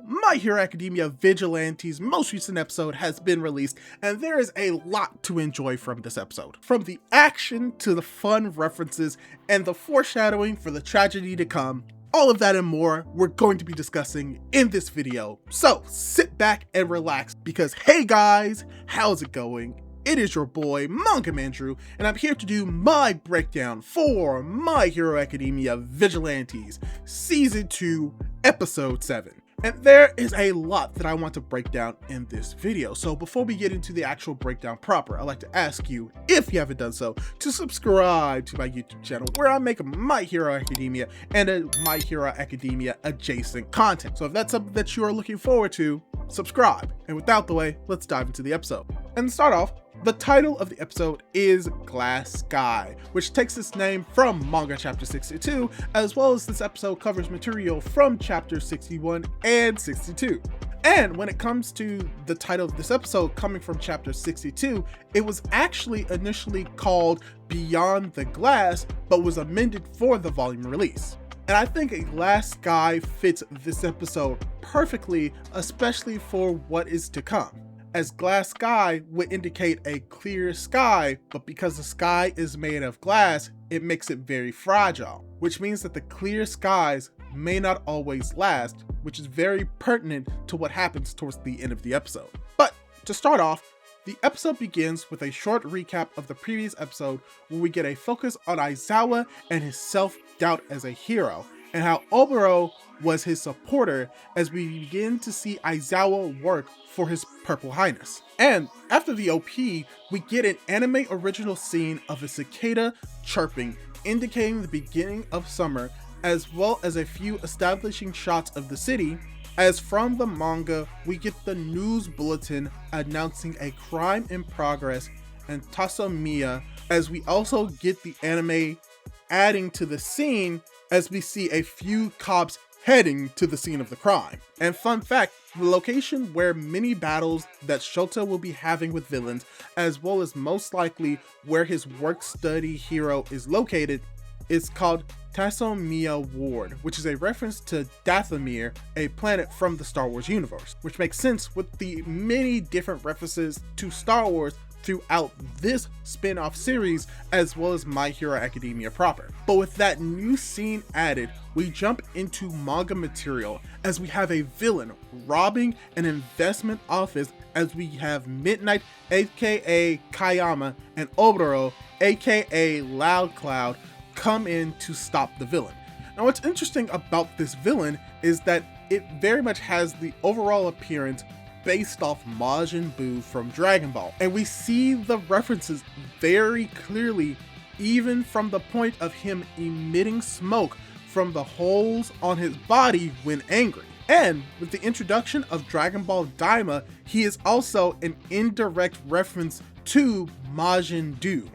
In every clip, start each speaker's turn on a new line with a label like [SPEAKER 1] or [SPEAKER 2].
[SPEAKER 1] My Hero Academia Vigilantes' most recent episode has been released, and there is a lot to enjoy from this episode. From the action to the fun references and the foreshadowing for the tragedy to come, all of that and more we're going to be discussing in this video. So sit back and relax because hey guys, how's it going? It is your boy, Manga Andrew, and I'm here to do my breakdown for My Hero Academia Vigilantes, Season 2, Episode 7. And there is a lot that I want to break down in this video, so before we get into the actual breakdown proper, I'd like to ask you, if you haven't done so, to subscribe to my YouTube channel where I make My Hero Academia and a My Hero Academia adjacent content. So if that's something that you are looking forward to, subscribe. And without the way, let's dive into the episode. And to start off, the title of the episode is Glass Sky, which takes its name from Manga Chapter 62, as well as this episode covers material from Chapter 61 and 62. And when it comes to the title of this episode coming from Chapter 62, it was actually initially called Beyond the Glass, but was amended for the volume release. And I think a Glass Sky fits this episode perfectly, especially for what is to come, as glass sky would indicate a clear sky, but because the sky is made of glass, it makes it very fragile, which means that the clear skies may not always last, which is very pertinent to what happens towards the end of the episode. But to start off, the episode begins with a short recap of the previous episode where we get a focus on Aizawa and his self-doubt as a hero, and how Oboro was his supporter as we begin to see Aizawa work for his Purple Highness. And after the OP, we get an anime original scene of a cicada chirping, indicating the beginning of summer, as well as a few establishing shots of the city, as from the manga, we get the news bulletin announcing a crime in progress and Tasamiya, as we also get the anime adding to the scene as we see a few cops heading to the scene of the crime. And fun fact, the location where many battles that Shota will be having with villains, as well as most likely where his work-study hero is located, is called Tasamiya Ward, which is a reference to Dathomir, a planet from the Star Wars universe, which makes sense with the many different references to Star Wars throughout this spin-off series, as well as My Hero Academia proper. But with that new scene added, we jump into manga material as we have a villain robbing an investment office, as we have Midnight aka Kayama and Oboro aka Loud Cloud come in to stop the villain. Now what's interesting about this villain is that it very much has the overall appearance based off Majin Buu from Dragon Ball, and we see the references very clearly, even from the point of him emitting smoke from the holes on his body when angry. And with the introduction of Dragon Ball Daima, he is also an indirect reference to Majin Buu,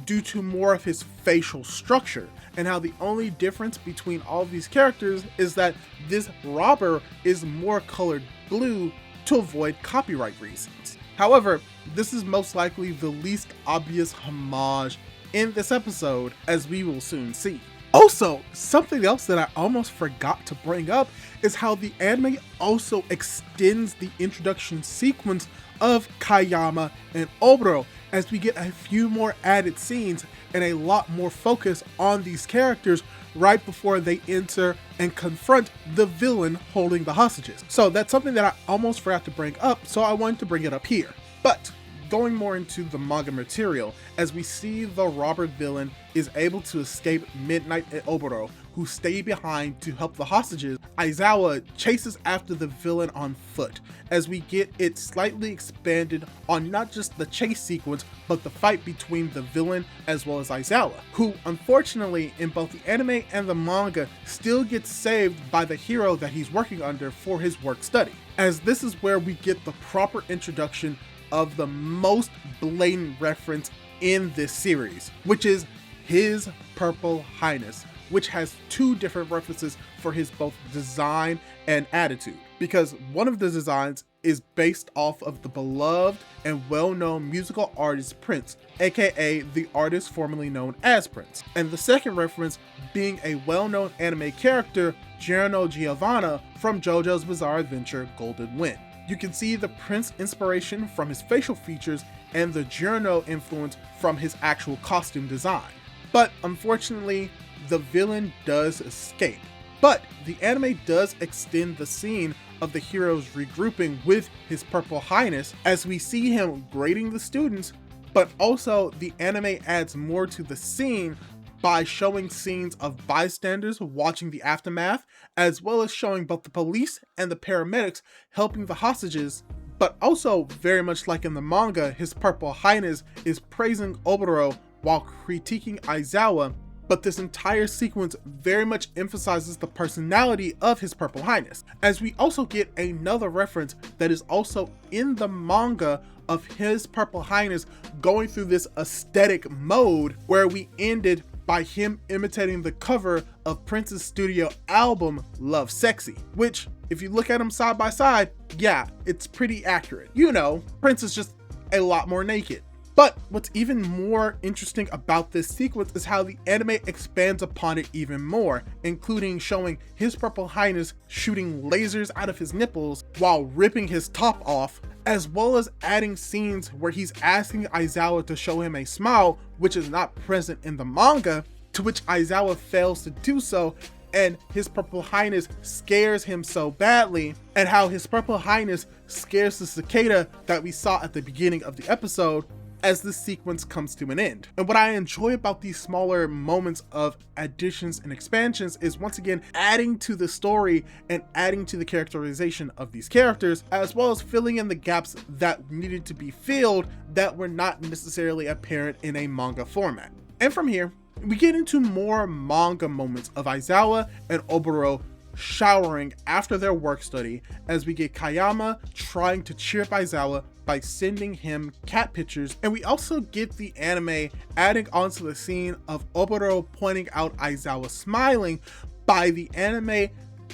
[SPEAKER 1] due to more of his facial structure, and how the only difference between all of these characters is that this robber is more colored blue to avoid copyright reasons. However, this is most likely the least obvious homage in this episode, as we will soon see. Also, something else that I almost forgot to bring up is how the anime also extends the introduction sequence of Kayama and Oboro, as we get a few more added scenes and a lot more focus on these characters right before they enter and confront the villain holding the hostages. So that's something that I almost forgot to bring up, so I wanted to bring it up here. But going more into the manga material, as we see the robber villain is able to escape Midnight and Oboro, who stay behind to help the hostages, Aizawa chases after the villain on foot, as we get it slightly expanded on not just the chase sequence, but the fight between the villain as well as Aizawa, who unfortunately in both the anime and the manga still gets saved by the hero that he's working under for his work study, as this is where we get the proper introduction of the most blatant reference in this series, which is his Purple Highness, which has two different references for his both design and attitude, because one of the designs is based off of the beloved and well-known musical artist Prince, aka the artist formerly known as Prince. And the second reference being a well-known anime character, Giorno Giovanna from JoJo's Bizarre Adventure Golden Wind. You can see the Prince inspiration from his facial features and the Giorno influence from his actual costume design. But unfortunately, the villain does escape. But the anime does extend the scene of the heroes regrouping with His Purple Highness as we see him grading the students, but also the anime adds more to the scene by showing scenes of bystanders watching the aftermath, as well as showing both the police and the paramedics helping the hostages. But also, very much like in the manga, His Purple Highness is praising Oboro while critiquing Aizawa, but this entire sequence very much emphasizes the personality of His Purple Highness, as we also get another reference that is also in the manga of His Purple Highness going through this aesthetic mode, where we ended by him imitating the cover of Prince's studio album Love Sexy, which, if you look at them side by side, yeah, it's pretty accurate. You know, Prince is just a lot more naked. But what's even more interesting about this sequence is how the anime expands upon it even more, including showing His Purple Highness shooting lasers out of his nipples while ripping his top off, as well as adding scenes where he's asking Aizawa to show him a smile, which is not present in the manga, to which Aizawa fails to do so, and His Purple Highness scares him so badly, and how His Purple Highness scares the cicada that we saw at the beginning of the episode, as this sequence comes to an end. And what I enjoy about these smaller moments of additions and expansions is once again adding to the story and adding to the characterization of these characters, as well as filling in the gaps that needed to be filled that were not necessarily apparent in a manga format. And from here, we get into more manga moments of Aizawa and Oboro showering after their work study, as we get Kayama trying to cheer up Aizawa by sending him cat pictures, and we also get the anime adding onto the scene of Oboro pointing out Aizawa smiling by the anime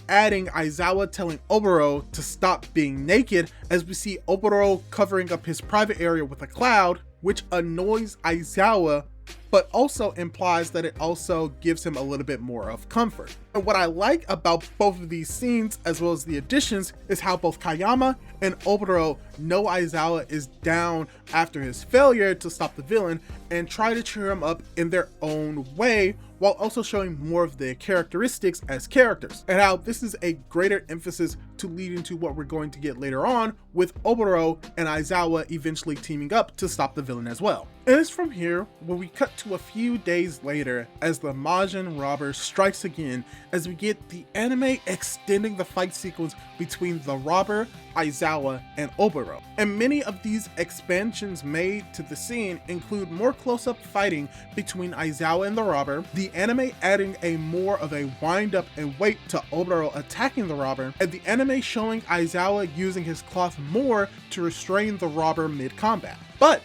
[SPEAKER 1] adding Aizawa telling Oboro to stop being naked, as we see Oboro covering up his private area with a cloud, which annoys Aizawa, but also implies that it also gives him a little bit more of comfort. And what I like about both of these scenes, as well as the additions, is how both Kayama and Oboro know Aizawa is down after his failure to stop the villain and try to cheer him up in their own way, while also showing more of their characteristics as characters, and how this is a greater emphasis to lead into what we're going to get later on with Oboro and Aizawa eventually teaming up to stop the villain as well. And it's from here where we cut to a few days later as the Majin robber strikes again, as we get the anime extending the fight sequence between the robber, Aizawa, and Oboro. And many of these expansions made to the scene include more close-up fighting between Aizawa and the robber, the anime adding a more of a wind-up and wait to Oboro attacking the robber, and the anime showing Aizawa using his cloth more to restrain the robber mid-combat. But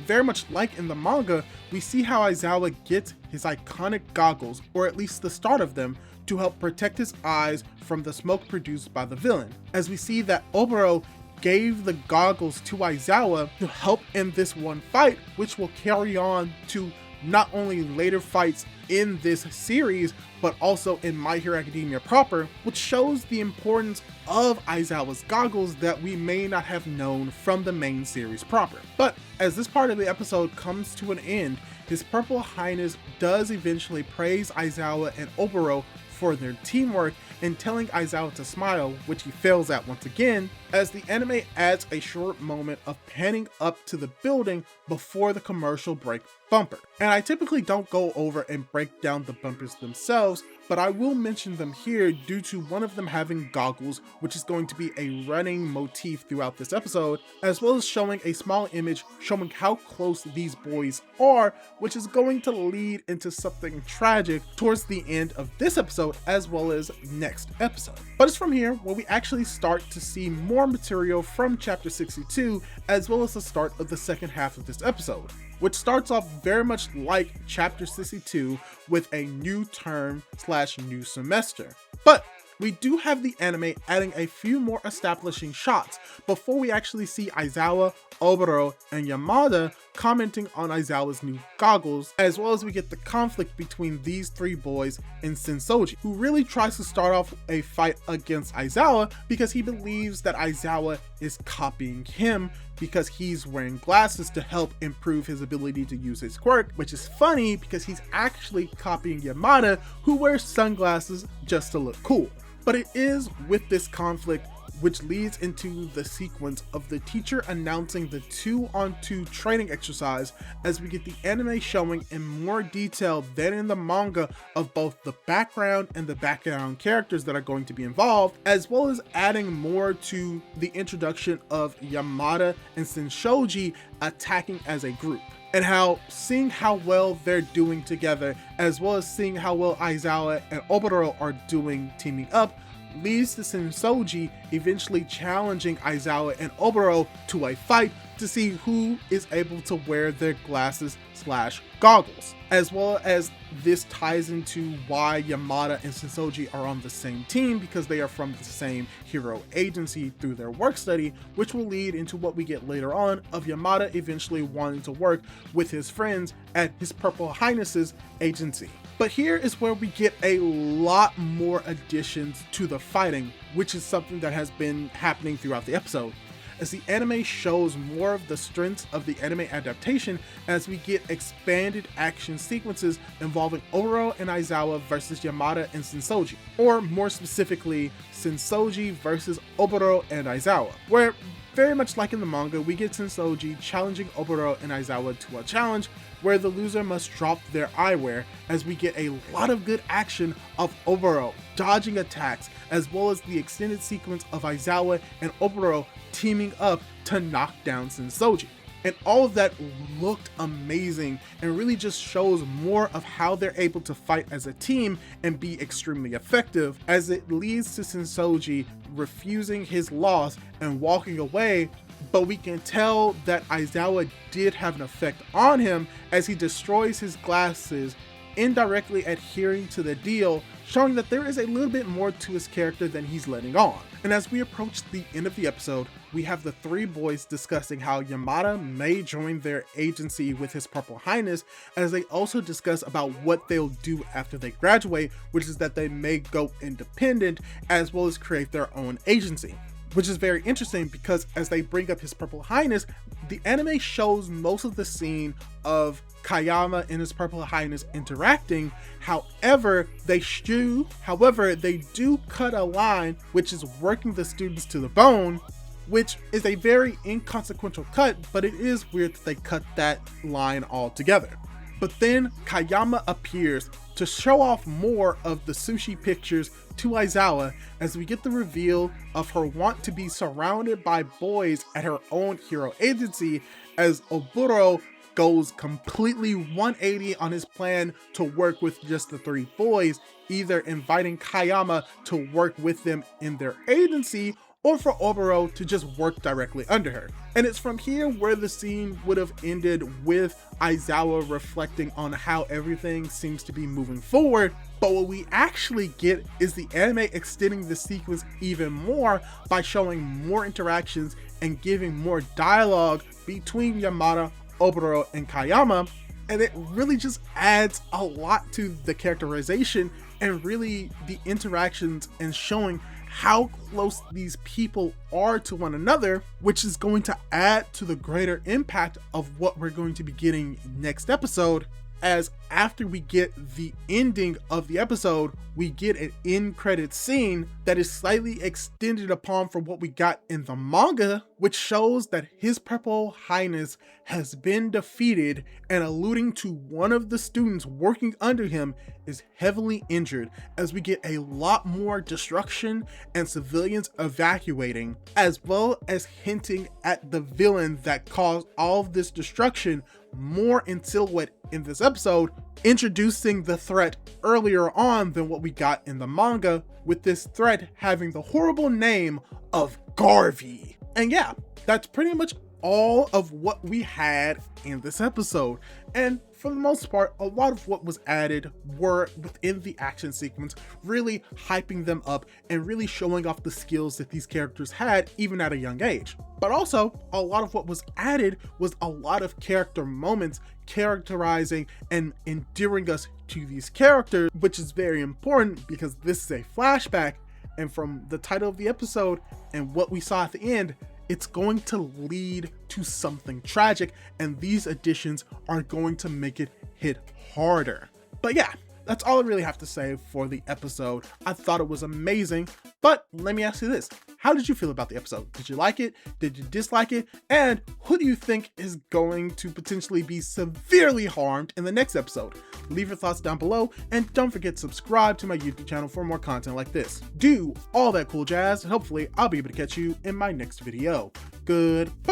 [SPEAKER 1] very much like in the manga, we see how Aizawa gets his iconic goggles, or at least the start of them, to help protect his eyes from the smoke produced by the villain, as we see that Oboro gave the goggles to Aizawa to help in this one fight, which will carry on to not only later fights in this series, but also in My Hero Academia proper, which shows the importance of Aizawa's goggles that we may not have known from the main series proper. But as this part of the episode comes to an end, His Purple Highness does eventually praise Aizawa and Oboro for their teamwork and telling Aizawa to smile, which he fails at once again, as the anime adds a short moment of panning up to the building before the commercial break bumper. And I typically don't go over and break down the bumpers themselves, but I will mention them here due to one of them having goggles, which is going to be a running motif throughout this episode, as well as showing a small image showing how close these boys are, which is going to lead into something tragic towards the end of this episode as well as next episode. But it's from here where we actually start to see more material from chapter 62, as well as the start of the second half of this episode, which starts off very much like chapter 62 with a new term / new semester. But we do have the anime adding a few more establishing shots before we actually see Aizawa, Oboro, and Yamada commenting on Aizawa's new goggles, as well as we get the conflict between these three boys and Sensoji, who really tries to start off a fight against Aizawa because he believes that Aizawa is copying him because he's wearing glasses to help improve his ability to use his quirk, which is funny because he's actually copying Yamada, who wears sunglasses just to look cool. But it is with this conflict which leads into the sequence of the teacher announcing the 2-on-2 training exercise, as we get the anime showing in more detail than in the manga of both the background and the background characters that are going to be involved, as well as adding more to the introduction of Yamada and Senshoji attacking as a group, and how seeing how well they're doing together, as well as seeing how well Aizawa and Oboro are doing teaming up, leads to Sensoji eventually challenging Aizawa and Oboro to a fight to see who is able to wear their glasses / goggles. As well as this ties into why Yamada and Sensoji are on the same team, because they are from the same hero agency through their work study, which will lead into what we get later on of Yamada eventually wanting to work with his friends at His Purple Highness's agency. But here is where we get a lot more additions to the fighting, which is something that has been happening throughout the episode, as the anime shows more of the strengths of the anime adaptation, as we get expanded action sequences involving Oboro and Aizawa versus Yamada and Sensoji, or more specifically, Sensoji versus Oboro and Aizawa, where very much like in the manga, we get Sensoji challenging Oboro and Aizawa to a challenge where the loser must drop their eyewear, as we get a lot of good action of Oboro dodging attacks, as well as the extended sequence of Aizawa and Oboro teaming up to knock down Sensoji. And all of that looked amazing and really just shows more of how they're able to fight as a team and be extremely effective, as it leads to Sensoji refusing his loss and walking away. But we can tell that Aizawa did have an effect on him, as he destroys his glasses, indirectly adhering to the deal, showing that there is a little bit more to his character than he's letting on. And as we approach the end of the episode, we have the three boys discussing how Yamada may join their agency with His Purple Highness, as they also discuss about what they'll do after they graduate, which is that they may go independent as well as create their own agency. Which is very interesting because as they bring up His Purple Highness, the anime shows most of the scene of Kayama and His Purple Highness interacting. However, they do cut a line which is working the students to the bone, which is a very inconsequential cut, but it is weird that they cut that line altogether. But then Kayama appears to show off more of the sushi pictures to Aizawa, as we get the reveal of her want to be surrounded by boys at her own hero agency, as Oboro goes completely 180 on his plan to work with just the three boys, either inviting Kayama to work with them in their agency or for Oboro to just work directly under her. And it's from here where the scene would have ended, with Aizawa reflecting on how everything seems to be moving forward. But what we actually get is the anime extending the sequence even more by showing more interactions and giving more dialogue between Yamada, Oboro, and Kayama. And it really just adds a lot to the characterization and really the interactions, and showing how close these people are to one another, which is going to add to the greater impact of what we're going to be getting next episode, as after we get the ending of the episode, we get an end credit scene that is slightly extended upon from what we got in the manga, which shows that His Purple Highness has been defeated, and alluding to one of the students working under him is heavily injured, as we get a lot more destruction and civilians evacuating, as well as hinting at the villain that caused all of this destruction more in silhouette in this episode, introducing the threat earlier on than what we got in the manga, with this threat having the horrible name of Garvey. And yeah, that's pretty much all of what we had in this episode. And for the most part, a lot of what was added were within the action sequence, really hyping them up and really showing off the skills that these characters had even at a young age. But also, a lot of what was added was a lot of character moments characterizing and endearing us to these characters, which is very important because this is a flashback, and from the title of the episode and what we saw at the end, it's going to lead to something tragic, and these additions are going to make it hit harder. But yeah, that's all I really have to say for the episode. I thought it was amazing, but let me ask you this. How did you feel about the episode? Did you like it? Did you dislike it? And who do you think is going to potentially be severely harmed in the next episode? Leave your thoughts down below, and don't forget to subscribe to my YouTube channel for more content like this. Do all that cool jazz, and hopefully I'll be able to catch you in my next video. Goodbye!